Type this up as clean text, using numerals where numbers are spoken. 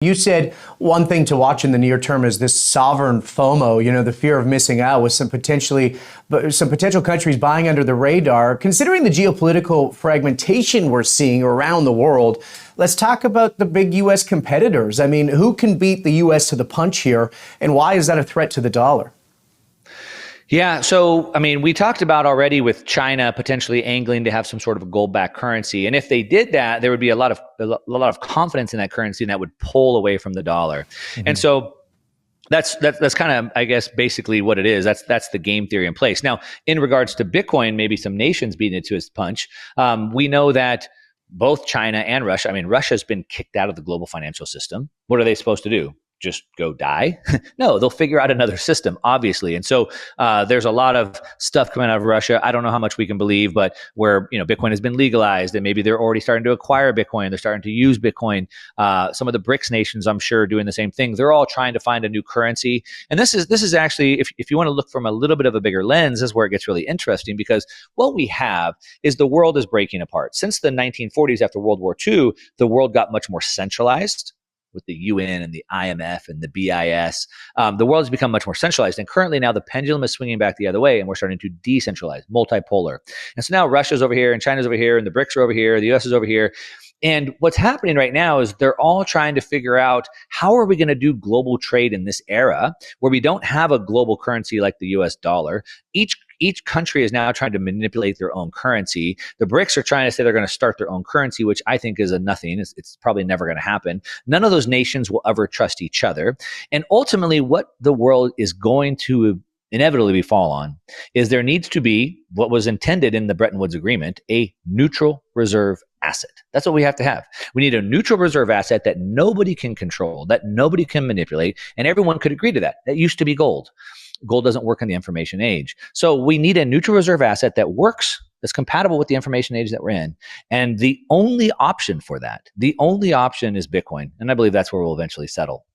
You said one thing to watch in the near term is this sovereign FOMO, the fear of missing out with some potential countries buying under the radar. Considering the geopolitical fragmentation we're seeing around the world, let's talk about the big U.S. competitors. I mean, who can beat the U.S. to the punch here, and why is that a threat to the dollar? Yeah. So, I mean, we talked about already with China potentially angling to have some sort of a gold-backed currency. And if they did that, there would be a lot of confidence in that currency, and that would pull away from the dollar. And so that's kind of, I guess, basically what it is. That's the game theory in place. Now, in regards to Bitcoin, maybe some nations beating it to its punch. We know that both China and Russia, I mean, Russia's been kicked out of the global financial system. What are they supposed to do? Just go die? No, they'll figure out another system, obviously. And so there's a lot of stuff coming out of Russia. I don't know how much we can believe, but where Bitcoin has been legalized, and maybe they're already starting to acquire Bitcoin. They're starting to use Bitcoin. Some of the BRICS nations, I'm sure, are doing the same thing. They're all trying to find a new currency. And this is actually, if you want to look from a little bit of a bigger lens, is where it gets really interesting, because what we have is the world is breaking apart. Since the 1940s, after World War II, the world got much more centralized with the UN and the IMF and the BIS. The world has become much more centralized. And currently now the pendulum is swinging back the other way, and we're starting to decentralize, multipolar. And so now Russia's over here and China's over here and the BRICS are over here, the US is over here. And what's happening right now is they're all trying to figure out, how are we going to do global trade in this era where we don't have a global currency like the US dollar? Each country is now trying to manipulate their own currency. The BRICS are trying to say they're going to start their own currency, which I think is a nothing. It's probably never going to happen. None of those nations will ever trust each other. And ultimately, what the world is going to inevitably fall on is there needs to be what was intended in the Bretton Woods Agreement, a neutral reserve asset. That's what we have to have. We need a neutral reserve asset that nobody can control, that nobody can manipulate, and everyone could agree to that. That used to be gold. Gold doesn't work in the information age. So we need a neutral reserve asset that works, that's compatible with the information age that we're in. And the only option for that, the only option is Bitcoin. And I believe that's where we'll eventually settle.